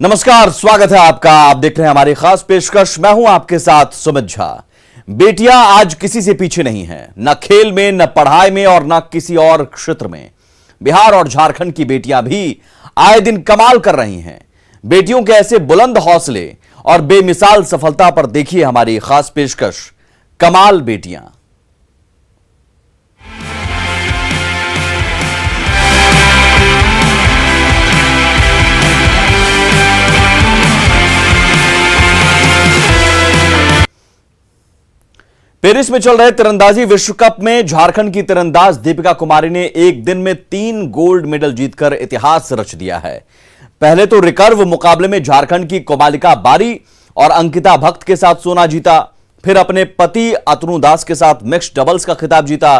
नमस्कार, स्वागत है आपका। आप देख रहे हैं हमारी खास पेशकश। मैं हूं आपके साथ सुमित झा। बेटियां आज किसी से पीछे नहीं हैं, न खेल में, न पढ़ाई में और न किसी और क्षेत्र में। बिहार और झारखंड की बेटियां भी आए दिन कमाल कर रही हैं। बेटियों के ऐसे बुलंद हौसले और बेमिसाल सफलता पर देखिए हमारी खास पेशकश, कमाल बेटियां। पेरिस में चल रहे तीरंदाजी विश्व कप में झारखंड की तीरंदाज दीपिका कुमारी ने एक दिन में 3 गोल्ड मेडल जीतकर इतिहास रच दिया है। पहले तो रिकर्व मुकाबले में झारखंड की कोमालिका बारी और अंकिता भक्त के साथ सोना जीता, फिर अपने पति अतनु दास के साथ मिक्स्ड डबल्स का खिताब जीता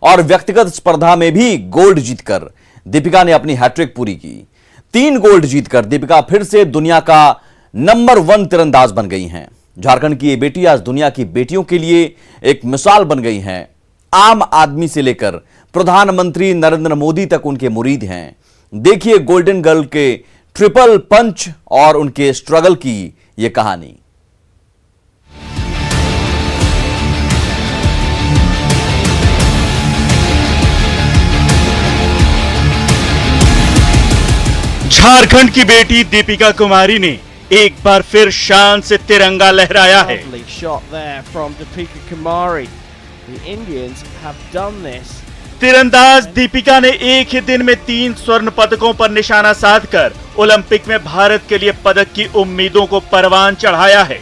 और व्यक्तिगत स्पर्धा में भी गोल्ड जीतकर दीपिका ने अपनी हैट्रिक पूरी की। 3 गोल्ड जीतकर दीपिका फिर से दुनिया का नंबर 1 तीरंदाज बन गई हैं। झारखंड की ये बेटी आज दुनिया की बेटियों के लिए एक मिसाल बन गई हैं। आम आदमी से लेकर प्रधानमंत्री नरेंद्र मोदी तक उनके मुरीद हैं। देखिए गोल्डन गर्ल के ट्रिपल पंच और उनके स्ट्रगल की ये कहानी। झारखंड की बेटी दीपिका कुमारी ने एक बार फिर शान से तिरंगा लहराया है। तीरंदाज दीपिका ने एक ही दिन में 3 स्वर्ण पदकों पर निशाना साधकर ओलंपिक में भारत के लिए पदक की उम्मीदों को परवान चढ़ाया है।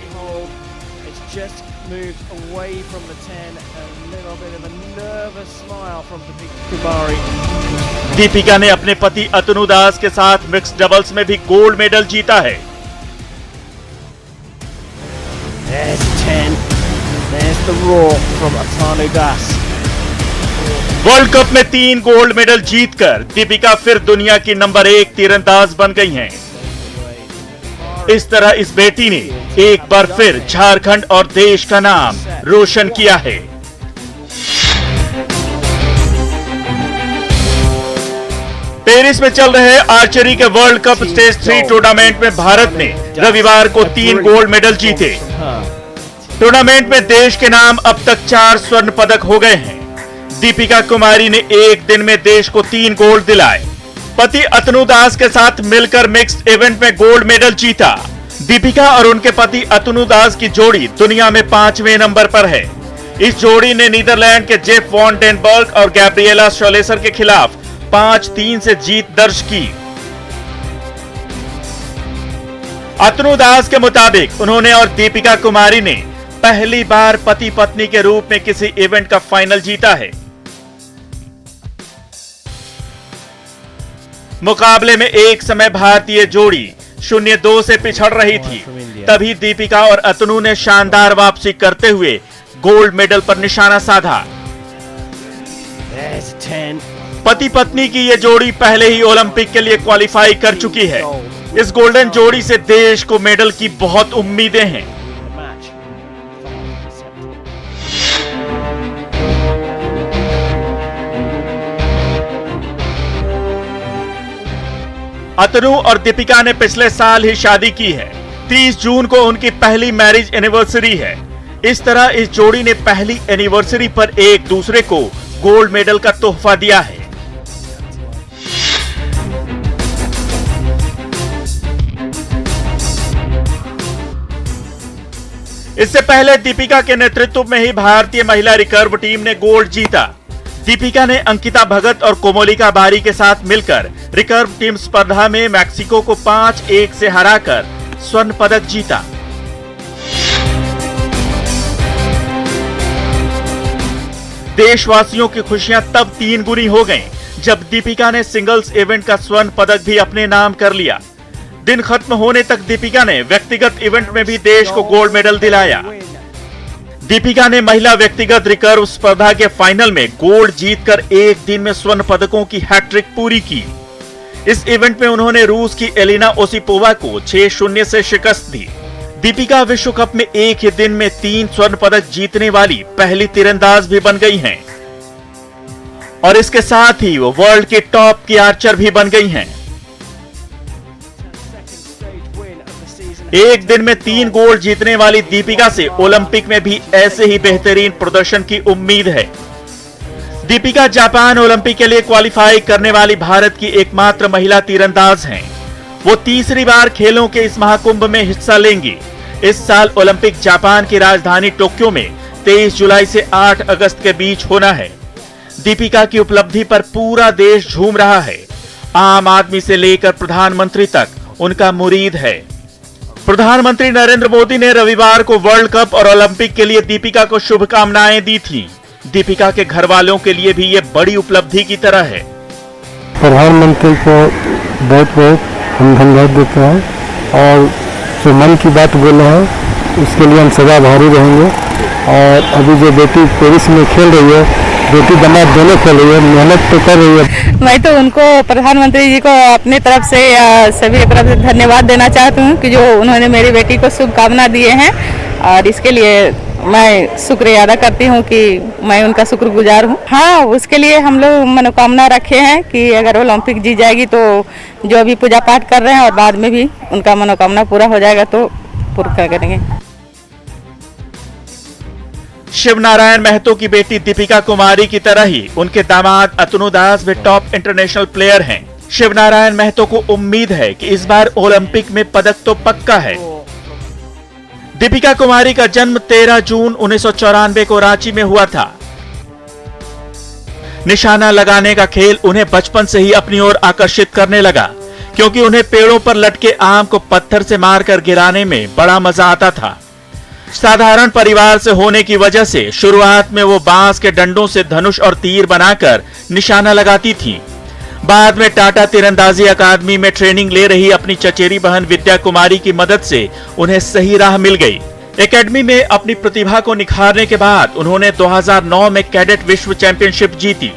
दीपिका ने अपने पति अतनु दास के साथ मिक्स्ड डबल्स में भी गोल्ड मेडल जीता है। There's 10. There's the roar from Atanu Das. World cup में 3 गोल्ड मेडल जीतकर दीपिका फिर दुनिया की नंबर 1 तीरंदाज बन गई हैं। इस तरह इस बेटी ने एक बार फिर झारखंड और देश का नाम रोशन किया है। पेरिस में चल रहे आर्चरी के वर्ल्ड कप स्टेज 3 टूर्नामेंट में भारत ने रविवार को 3 गोल्ड मेडल जीते। टूर्नामेंट में देश के नाम अब तक 4 स्वर्ण पदक हो गए हैं। दीपिका कुमारी ने एक दिन में देश को 3 गोल्ड दिलाए। पति अतनु दास के साथ मिलकर मिक्स्ड इवेंट में गोल्ड मेडल जीता। दीपिका और उनके पति अतनु दास की जोड़ी दुनिया में 5वें नंबर पर है। इस जोड़ी ने नीदरलैंड के जेफ वॉन डेनबर्ग और गैब्रिएला शोलेसर के खिलाफ 5-3 से जीत दर्ज की। अतनु दास के मुताबिक उन्होंने और दीपिका कुमारी ने पहली बार पति पत्नी के रूप में किसी इवेंट का फाइनल जीता है। मुकाबले में एक समय भारतीय जोड़ी 0-2 से पिछड़ रही थी। तभी दीपिका और अतनु ने शानदार वापसी करते हुए गोल्ड मेडल पर निशाना साधा। पति पत्नी की ये जोड़ी पहले ही ओलंपिक के लिए क्वालिफाई कर चुकी है। इस गोल्डन जोड़ी से देश को मेडल की बहुत उम्मीदें हैं। अतनु और दीपिका ने पिछले साल ही शादी की है। 30 जून को उनकी पहली मैरिज एनिवर्सरी है। इस तरह इस जोड़ी ने पहली एनिवर्सरी पर एक दूसरे को गोल्ड मेडल का तोहफा दिया है। इससे पहले दीपिका के नेतृत्व में ही भारतीय महिला रिकर्व टीम ने गोल्ड जीता। दीपिका ने अंकिता भगत और कोमोलिका बारी के साथ मिलकर रिकर्व टीम स्पर्धा में मैक्सिको को 5-1 से हराकर स्वर्ण पदक जीता। देशवासियों की खुशियां तब 3 गुनी हो गईं, जब दीपिका ने सिंगल्स इवेंट का स्वर्ण पदक भी अपने नाम कर लिया। दिन खत्म होने तक दीपिका ने व्यक्तिगत इवेंट में भी देश को गोल्ड मेडल दिलाया। दीपिका ने महिला व्यक्तिगत रिकर्व स्पर्धा के फाइनल में गोल्ड जीतकर एक दिन में स्वर्ण पदकों की हैट्रिक पूरी की। इस इवेंट में उन्होंने रूस की एलिना ओसिपोवा को 6-0 से शिकस्त दी। दीपिका विश्व कप में एक ही दिन में 3 स्वर्ण पदक जीतने वाली पहली तीरंदाज भी बन गई हैं और इसके साथ ही वो वर्ल्ड की टॉप की आर्चर भी बन गई हैं। एक दिन में 3 गोल्ड जीतने वाली दीपिका से ओलंपिक में भी ऐसे ही बेहतरीन प्रदर्शन की उम्मीद है। दीपिका जापान ओलंपिक के लिए क्वालिफाई करने वाली भारत की एकमात्र महिला तीरंदाज हैं। वो तीसरी बार खेलों के इस महाकुंभ में हिस्सा लेंगी। इस साल ओलंपिक जापान की राजधानी टोक्यो में 23 जुलाई से 8 अगस्त के बीच होना है। दीपिका की उपलब्धि पर पूरा देश झूम रहा है। आम आदमी से लेकर प्रधानमंत्री तक उनका मुरीद है। प्रधानमंत्री नरेंद्र मोदी ने रविवार को वर्ल्ड कप और ओलंपिक के लिए दीपिका को शुभकामनाएं दी थी। दीपिका के घर वालों के लिए भी ये बड़ी उपलब्धि की तरह है। प्रधानमंत्री को बहुत बहुत हम धन्यवाद देते हैं और जो मन की बात बोले हैं उसके लिए हम सदा आभारी रहेंगे। और अभी जो बेटी पेरिस में खेल रही है, बेटी दामाद दोनों खेल रही है, मेहनत तो कर रही है। मैं तो उनको प्रधानमंत्री जी को अपनी तरफ से सभी की तरफ से धन्यवाद देना चाहती हूँ कि जो उन्होंने मेरी बेटी को शुभकामना दिए हैं और इसके लिए मैं शुक्रिया अदा करती हूँ कि मैं उनका शुक्रगुजार हूँ। हाँ, उसके लिए हम लोग मनोकामना रखे हैं कि अगर ओलंपिक जीत जाएगी तो जो अभी पूजा पाठ कर रहे हैं और बाद में भी उनका मनोकामना पूरा हो जाएगा तो पूरा करेंगे। शिवनारायण महतो की बेटी दीपिका कुमारी की तरह ही उनके दामाद अतनु दास भी टॉप इंटरनेशनल प्लेयर हैं। शिवनारायण महतो को उम्मीद है कि इस बार ओलंपिक में पदक तो पक्का है। दीपिका कुमारी का जन्म 13 जून 1994 को रांची में हुआ था। निशाना लगाने का खेल उन्हें बचपन से ही अपनी ओर आकर्षित करने लगा, क्योंकि उन्हें पेड़ों पर लटके आम को पत्थर से मारकर गिराने में बड़ा मजा आता था। साधारण परिवार से होने की वजह से शुरुआत में वो बांस के डंडों से धनुष और तीर बनाकर निशाना लगाती थी। बाद में टाटा तीरंदाजी अकादमी में ट्रेनिंग ले रही अपनी चचेरी बहन विद्या कुमारी की मदद से उन्हें सही राह मिल गई। एकेडमी में अपनी प्रतिभा को निखारने के बाद उन्होंने 2009 में कैडेट विश्व चैंपियनशिप जीती।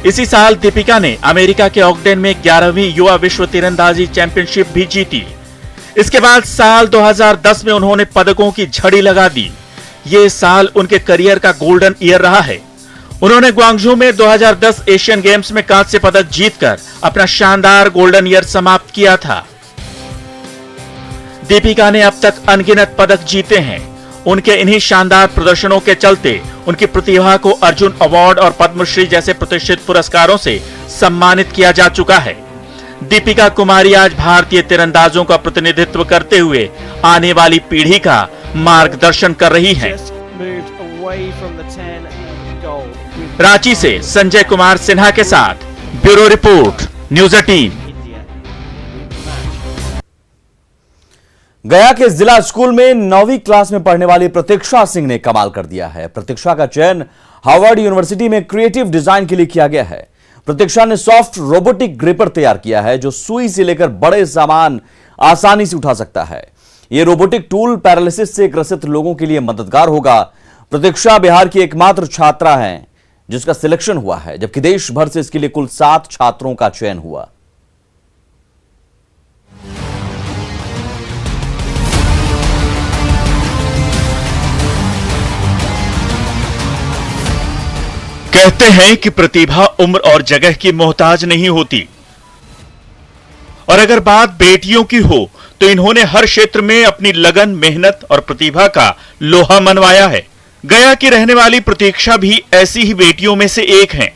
इसी साल दीपिका ने अमेरिका के ऑगडेन में 11वीं युवा विश्व तीरंदाजी चैंपियनशिप भी जीती। इसके बाद साल 2010 में उन्होंने पदकों की झड़ी लगा दी। ये साल उनके करियर का गोल्डन ईयर रहा है। उन्होंने ग्वांगझू में 2010 एशियन गेम्स में कांस्य पदक जीतकर अपना शानदार गोल्डन ईयर समाप्त किया था। दीपिका ने अब तक अनगिनत पदक जीते हैं। उनके इन्हीं शानदार प्रदर्शनों के चलते उनकी प्रतिभा को अर्जुन अवार्ड और पद्मश्री जैसे प्रतिष्ठित पुरस्कारों से सम्मानित किया जा चुका है। दीपिका कुमारी आज भारतीय तीरंदाजों का प्रतिनिधित्व करते हुए आने वाली पीढ़ी का मार्गदर्शन कर रही हैं। रांची से संजय कुमार सिन्हा के साथ ब्यूरो रिपोर्ट, न्यूज़ 18। गया के जिला स्कूल में 9वीं क्लास में पढ़ने वाली प्रतीक्षा सिंह ने कमाल कर दिया है। प्रतीक्षा का चयन हार्वर्ड यूनिवर्सिटी में क्रिएटिव डिजाइन के लिए किया गया है। प्रतीक्षा ने सॉफ्ट रोबोटिक ग्रेपर तैयार किया है जो सुई से लेकर बड़े सामान आसानी से उठा सकता है। यह रोबोटिक टूल पैरालिसिस से ग्रसित लोगों के लिए मददगार होगा। प्रतीक्षा बिहार की एकमात्र छात्रा है जिसका सिलेक्शन हुआ है, जबकि देश भर से इसके लिए कुल 7 छात्रों का चयन हुआ। कहते हैं कि प्रतिभा उम्र और जगह की मोहताज नहीं होती, और अगर बात बेटियों की हो तो इन्होंने हर क्षेत्र में अपनी लगन, मेहनत और प्रतिभा का लोहा मनवाया है। गया की रहने वाली प्रतीक्षा भी ऐसी ही बेटियों में से एक हैं।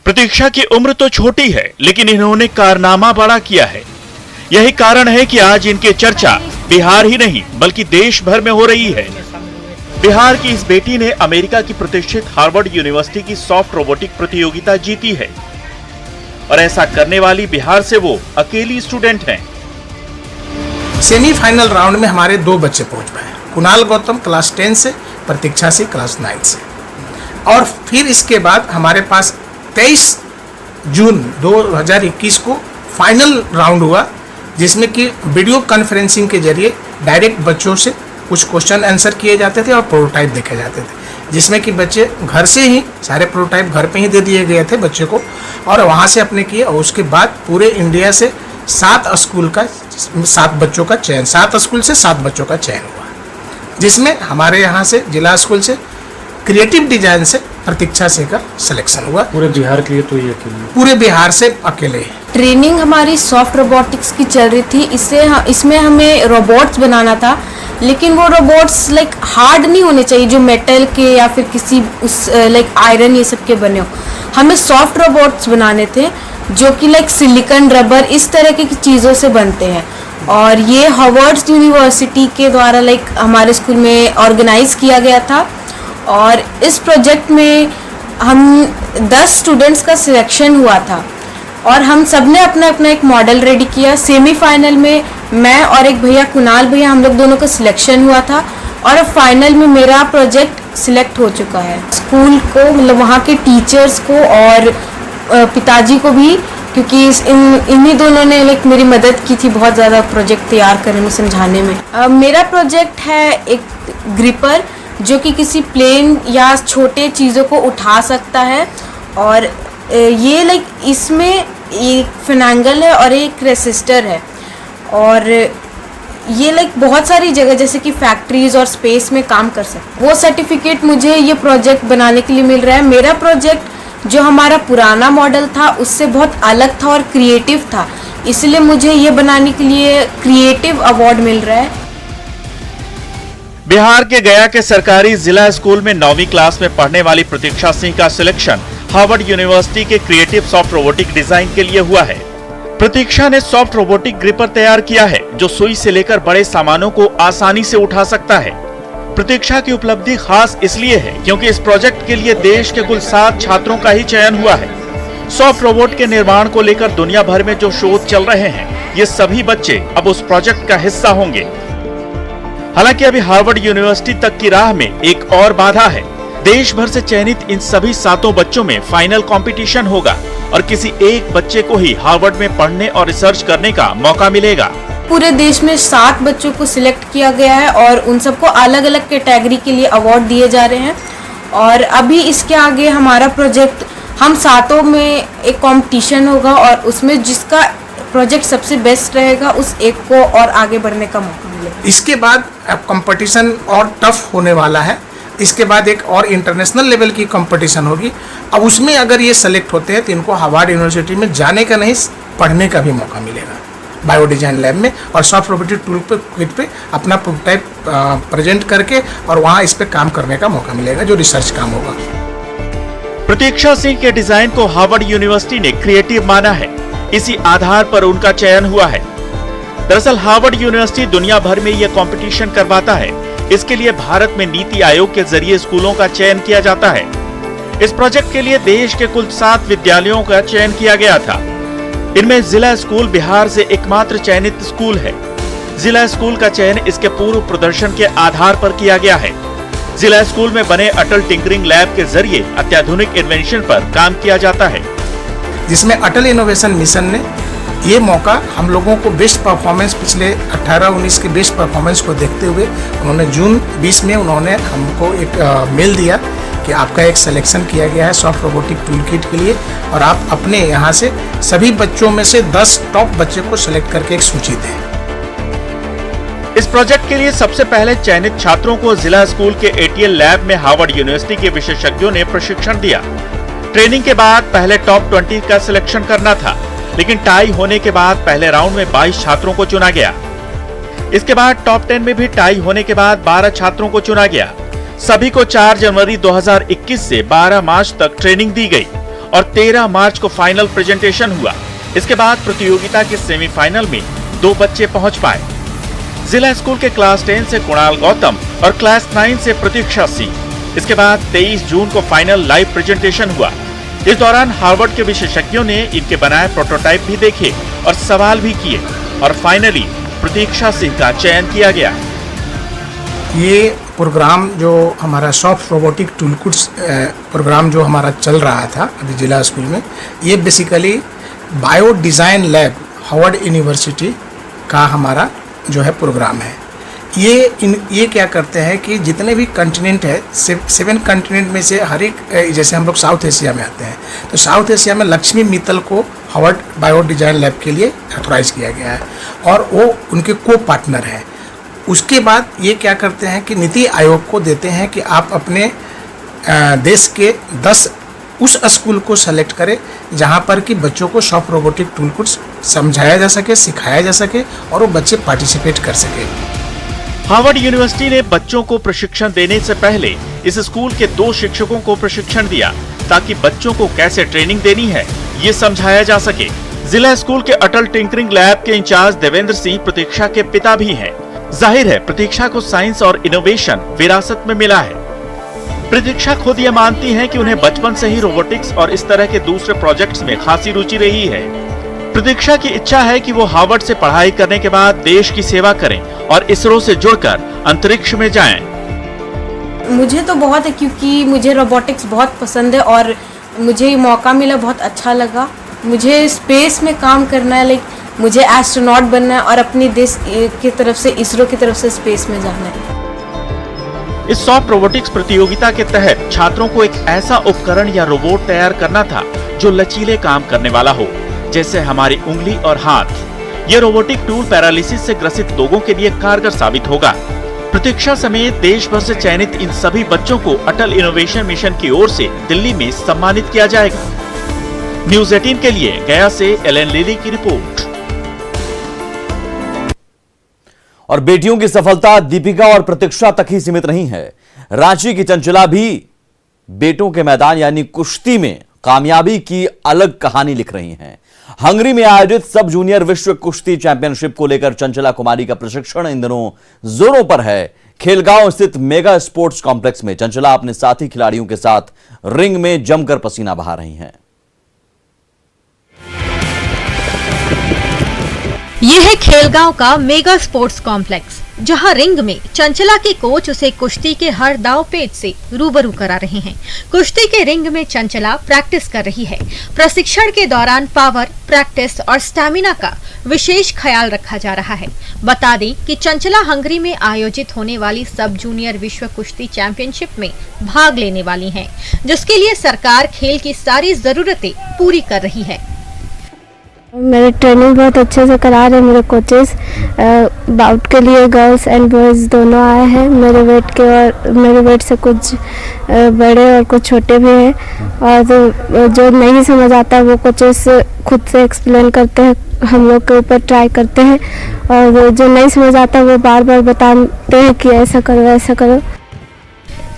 प्रतीक्षा की उम्र तो छोटी है, लेकिन इन्होंने कारनामा बड़ा किया है। यही कारण है कि आज इनकी चर्चा बिहार ही नहीं बल्कि देश भर में हो रही है। बिहार की इस बेटी ने अमेरिका की प्रतिष्ठित हार्वर्ड यूनिवर्सिटी की सॉफ्ट रोबोटिक प्रतियोगिता जीती है, और ऐसा करने वाली बिहार से वो अकेली स्टूडेंट हैं। सेमीफाइनल राउंड में हमारे 2 बच्चे पहुंच पाए, कुणाल गौतम क्लास 10 से, प्रतीक्षा सिंह क्लास 9 से। और फिर इसके बाद हमारे पास 23 जून 2021 को फाइनल राउंड हुआ, जिसमें कि वीडियो कॉन्फ्रेंसिंग के जरिए डायरेक्ट बच्चों से कुछ क्वेश्चन आंसर किए जाते थे और प्रोटोटाइप देखे जाते थे, जिसमें कि बच्चे घर से ही सारे प्रोटोटाइप घर पे ही दे दिए गए थे बच्चे को, और वहाँ से अपने किए। और उसके बाद पूरे इंडिया से 7 स्कूल का 7 बच्चों का चयन, 7 स्कूल से 7 बच्चों का चयन हुआ, जिसमें हमारे यहाँ से जिला स्कूल से क्रिएटिव डिजाइन से प्रतीक्षा से का सिलेक्शन हुआ। पूरे बिहार के लिए तो ये अकेले? पूरे बिहार से अकेले। ट्रेनिंग हमारी सॉफ्ट रोबोटिक्स की चल रही थी। इसमें हमें रोबोट्स बनाना था, लेकिन वो रोबोट्स लाइक हार्ड नहीं होने चाहिए जो मेटल के या फिर किसी उस लाइक आयरन ये सब के बने हो। हमें सॉफ्ट रोबोट्स बनाने थे जो कि लाइक सिलिकॉन, रबर इस तरह की चीज़ों से बनते हैं। और ये हार्वर्ड यूनिवर्सिटी के द्वारा लाइक हमारे स्कूल में ऑर्गेनाइज किया गया था। और इस प्रोजेक्ट में हम 10 स्टूडेंट्स का सिलेक्शन हुआ था और हम सब ने अपना अपना एक मॉडल रेडी किया। सेमीफाइनल में मैं और एक भैया कुणाल भैया, हम लोग दोनों का सिलेक्शन हुआ था और अब फाइनल में मेरा प्रोजेक्ट सिलेक्ट हो चुका है। स्कूल को मतलब वहाँ के टीचर्स को और पिताजी को भी, क्योंकि इन्हीं दोनों ने लाइक मेरी मदद की थी बहुत ज़्यादा प्रोजेक्ट तैयार करने में, समझाने में। मेरा प्रोजेक्ट है एक ग्रिपर जो कि किसी प्लेन या छोटे चीज़ों को उठा सकता है। और ये लाइक इसमें एक फिनेंगल है और एक रेसिस्टर है। और ये लाइक बहुत सारी जगह जैसे कि फैक्ट्रीज और स्पेस में काम कर सकते। वो सर्टिफिकेट मुझे ये प्रोजेक्ट बनाने के लिए मिल रहा है। मेरा प्रोजेक्ट जो हमारा पुराना मॉडल था उससे बहुत अलग था और क्रिएटिव था, इसलिए मुझे ये बनाने के लिए क्रिएटिव अवार्ड मिल रहा है। बिहार के गया के सरकारी जिला स्कूल में 9वीं क्लास में पढ़ने वाली प्रतीक्षा सिंह का सिलेक्शन हार्वर्ड यूनिवर्सिटी के क्रिएटिव सॉफ्ट रोबोटिक डिजाइन के लिए हुआ है। प्रतीक्षा ने सॉफ्ट रोबोटिक ग्रिपर तैयार किया है जो सुई से लेकर बड़े सामानों को आसानी से उठा सकता है। प्रतीक्षा की उपलब्धि खास इसलिए है क्योंकि इस प्रोजेक्ट के लिए देश के कुल 7 छात्रों का ही चयन हुआ है। सॉफ्ट रोबोट के निर्माण को लेकर दुनिया भर में जो शोध चल रहे हैं, ये सभी बच्चे अब उस प्रोजेक्ट का हिस्सा होंगे। हालांकि अभी हार्वर्ड यूनिवर्सिटी तक की राह में एक और बाधा है। देश भर से चयनित इन सभी 7 बच्चों में फाइनल कंपटीशन होगा और किसी एक बच्चे को ही हार्वर्ड में पढ़ने और रिसर्च करने का मौका मिलेगा। पूरे देश में 7 बच्चों को सिलेक्ट किया गया है और उन सबको अलग अलग कैटेगरी के लिए अवार्ड दिए जा रहे हैं। और अभी इसके आगे हमारा प्रोजेक्ट, हम 7 में एक कंपटीशन होगा और उसमें जिसका प्रोजेक्ट सबसे बेस्ट रहेगा उस एक को और आगे बढ़ने का मौका मिलेगा। इसके बाद अब कंपटीशन और टफ होने वाला है। इसके बाद एक और इंटरनेशनल लेवल की कंपटीशन होगी। अब उसमें अगर ये सेलेक्ट होते हैं तो इनको हार्वर्ड यूनिवर्सिटी में जाने का नहीं, पढ़ने का भी मौका मिलेगा बायो डिजाइन लैब में, और सॉफ्ट रोबोटिक टूल पे क्विट पे अपना प्रोटोटाइप प्रेजेंट करके और वहाँ इस पे काम करने का मौका मिलेगा जो रिसर्च काम होगा। प्रतीक्षा सिंह के डिजाइन को हार्वर्ड यूनिवर्सिटी ने क्रिएटिव माना है, इसी आधार पर उनका चयन हुआ है। दरअसल हार्वर्ड यूनिवर्सिटी दुनिया भर में यह कंपटीशन करवाता है। इसके लिए भारत में नीति आयोग के जरिए स्कूलों का चयन किया जाता है। इस प्रोजेक्ट के लिए देश के कुल 7 विद्यालयों का चयन किया गया था। इनमें जिला स्कूल बिहार से एकमात्र चयनित स्कूल है। जिला स्कूल का चयन इसके पूर्व प्रदर्शन के आधार पर किया गया है। जिला स्कूल में बने अटल टिंकरिंग लैब के जरिए अत्याधुनिक इन्वेंशन पर काम किया जाता है, जिसमें अटल इनोवेशन मिशन ने ये मौका हम लोगों को बेस्ट परफॉर्मेंस, पिछले 18-19 के बेस्ट परफॉर्मेंस को देखते हुए उन्होंने जून 20 में उन्होंने हमको एक मेल दिया कि आपका एक सिलेक्शन किया गया है सॉफ्ट रोबोटिक टूल किट के लिए और आप अपने यहाँ से सभी बच्चों में से 10 टॉप बच्चे को सिलेक्ट करके एक सूची दें। इस प्रोजेक्ट के लिए सबसे पहले चयनित छात्रों को जिला स्कूल के ATL लैब में हार्वर्ड यूनिवर्सिटी के विशेषज्ञों ने प्रशिक्षण दिया। ट्रेनिंग के बाद पहले टॉप 20 का सिलेक्शन करना था, लेकिन टाई होने के बाद पहले राउंड में 22 छात्रों को चुना गया। इसके बाद टॉप 10 में भी टाई होने के बाद 12 छात्रों को चुना गया। सभी को 4 जनवरी 2021 से 12 मार्च तक ट्रेनिंग दी गई और 13 मार्च को फाइनल प्रेजेंटेशन हुआ। इसके बाद प्रतियोगिता के सेमीफाइनल में 2 बच्चे पहुंच पाए। जिला स्कूल के क्लास 10 से कुणाल गौतम और क्लास 9 से प्रतीक्षा सिंह। इसके बाद 23 जून को फाइनल लाइव प्रेजेंटेशन हुआ। इस दौरान हार्वर्ड के विशेषज्ञों ने इनके बनाए प्रोटोटाइप भी देखे और सवाल भी किए और फाइनली प्रतीक्षा सिंह का चयन किया गया। ये प्रोग्राम जो हमारा सॉफ्ट रोबोटिक टूलकिट्स प्रोग्राम जो हमारा चल रहा था अभी जिला स्कूल में, ये basically bio design lab Harvard university का हमारा जो है प्रोग्राम है। ये क्या करते हैं कि जितने भी कंटिनेंट है, 7 कंटिनेंट में से हर एक, जैसे हम लोग साउथ एशिया में आते हैं तो साउथ एशिया में लक्ष्मी मित्तल को हार्वर्ड बायो डिजाइन लैब के लिए ऑथोराइज किया गया है और वो उनके को पार्टनर हैं। उसके बाद ये क्या करते हैं कि नीति आयोग को देते हैं कि आप अपने देश के 10 उस स्कूल को सेलेक्ट करे जहां पर कि बच्चों को सॉफ्ट रोबोटिक टूल कुछ समझाया जा सके, सिखाया जा सके और वो बच्चे पार्टिसिपेट कर सके। हार्वर्ड यूनिवर्सिटी ने बच्चों को प्रशिक्षण देने से पहले इस स्कूल के 2 शिक्षकों को प्रशिक्षण दिया ताकि बच्चों को कैसे ट्रेनिंग देनी है ये समझाया जा सके। जिला स्कूल के अटल टिंकरिंग लैब के इंचार्ज देवेंद्र सिंह प्रतीक्षा के पिता भी हैं। जाहिर है प्रतीक्षा को साइंस और इनोवेशन विरासत में मिला है। प्रतीक्षा खुद ये मानती हैं कि उन्हें बचपन से ही रोबोटिक्स और इस तरह के दूसरे प्रोजेक्ट्स में खासी रुचि रही है। प्रतीक्षा की इच्छा है कि वो हार्वर्ड से पढ़ाई करने के बाद देश की सेवा करें और इसरो से जुड़कर अंतरिक्ष में जाएं। मुझे तो बहुत है क्योंकि मुझे रोबोटिक्स बहुत पसंद है और मुझे ये मौका मिला, बहुत अच्छा लगा। मुझे स्पेस में काम करना है, लाइक मुझे एस्ट्रोनॉट बनना है और अपने देश की तरफ से, इसरो की तरफ से स्पेस में जाना है। इस सॉफ्ट रोबोटिक्स प्रतियोगिता के तहत छात्रों को एक ऐसा उपकरण या रोबोट तैयार करना था जो लचीले काम करने वाला हो, जैसे हमारी उंगली और हाथ। ये रोबोटिक टूल पैरालिसिस से ग्रसित लोगों के लिए कारगर साबित होगा। प्रतीक्षा समेत देश भर से चयनित इन सभी बच्चों को अटल इनोवेशन मिशन की ओर से दिल्ली में सम्मानित किया जाएगा। न्यूज़ 18 के लिए गया से एलन लिली की रिपोर्ट। और बेटियों की सफलता दीपिका और प्रतीक्षा तक ही सीमित नहीं है। रांची की चंचला भी बेटों के मैदान यानी कुश्ती में कामयाबी की अलग कहानी लिख रही हैं। हंगरी में आयोजित सब जूनियर विश्व कुश्ती चैंपियनशिप को लेकर चंचला कुमारी का प्रशिक्षण इन दिनों जोरों पर है। खेलगांव स्थित मेगा स्पोर्ट्स कॉम्प्लेक्स में चंचला अपने साथी खिलाड़ियों के साथ रिंग में जमकर पसीना बहा रही हैं। यह है खेलगांव का मेगा स्पोर्ट्स कॉम्प्लेक्स, जहां रिंग में चंचला के कोच उसे कुश्ती के हर दांव पेच से रूबरू करा रहे हैं। कुश्ती के रिंग में चंचला प्रैक्टिस कर रही है। प्रशिक्षण के दौरान पावर, प्रैक्टिस और स्टैमिना का विशेष ख्याल रखा जा रहा है। बता दें कि चंचला हंगरी में आयोजित होने वाली सब जूनियर विश्व कुश्ती चैंपियनशिप में भाग लेने वाली हैं, जिसके लिए सरकार खेल की सारी जरूरतें पूरी कर रही है। मेरे ट्रेनिंग बहुत अच्छे से करा रहे हैं मेरे कोचेस। बाउट के लिए गर्ल्स एंड बॉयज़ दोनों आए हैं। मेरे वेट से कुछ बड़े और कुछ छोटे भी हैं, और जो नहीं समझ आता वो कोचेस खुद से एक्सप्लेन करते हैं, हम लोग के ऊपर ट्राई करते हैं, और जो नहीं समझ आता वो बार बार बताते हैं कि ऐसा करो ऐसा करो।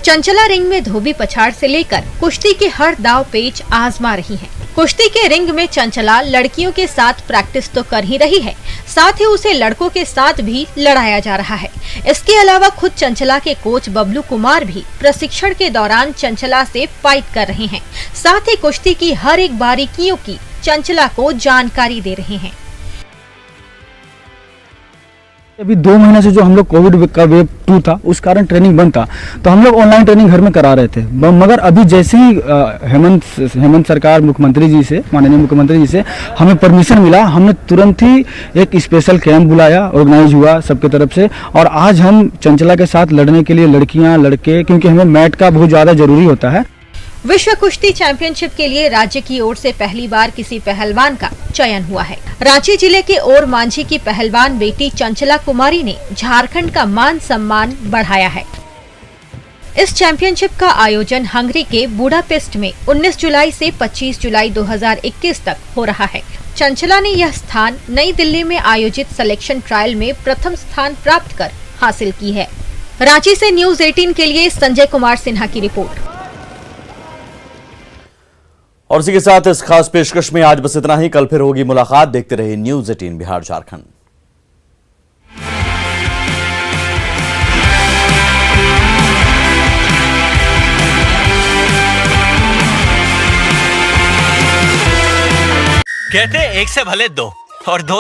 चंचला रिंग में धोबी पछाड़ से लेकर कुश्ती के हर दाव पेच आजमा रही है। कुश्ती के रिंग में चंचला लड़कियों के साथ प्रैक्टिस तो कर ही रही है, साथ ही उसे लड़कों के साथ भी लड़ाया जा रहा है। इसके अलावा खुद चंचला के कोच बबलू कुमार भी प्रशिक्षण के दौरान चंचला से फाइट कर रहे हैं। साथ ही कुश्ती की हर एक बारीकियों की चंचला को जानकारी दे रहे हैं। अभी 2 महीने से जो हम लोग कोविड का वेव 2 था, उस कारण ट्रेनिंग बंद था, तो हम लोग ऑनलाइन ट्रेनिंग घर में करा रहे थे। मगर अभी जैसे ही हेमंत सरकार मुख्यमंत्री जी से, माननीय मुख्यमंत्री जी से हमें परमिशन मिला, हमने तुरंत ही एक स्पेशल कैंप बुलाया, ऑर्गेनाइज हुआ सबके तरफ से, और आज हम चंचला के साथ लड़ने के लिए लड़कियां लड़के, क्योंकि हमें मैट का बहुत ज़्यादा जरूरी होता है। विश्व कुश्ती चैंपियनशिप के लिए राज्य की ओर से पहली बार किसी पहलवान का चयन हुआ है। रांची जिले के ओर मांझी की पहलवान बेटी चंचला कुमारी ने झारखंड का मान सम्मान बढ़ाया है। इस चैंपियनशिप का आयोजन हंगरी के बुडापेस्ट में 19 जुलाई से 25 जुलाई 2021 तक हो रहा है। चंचला ने यह स्थान नई दिल्ली में आयोजित सिलेक्शन ट्रायल में प्रथम स्थान प्राप्त कर हासिल की है। रांची से न्यूज़ 18 के लिए संजय कुमार सिन्हा की रिपोर्ट। और इसी के साथ इस खास पेशकश में आज बस इतना ही। कल फिर होगी मुलाकात। देखते रहिए न्यूज़ 18 बिहार झारखंड। कहते 1 से भले 2 और 2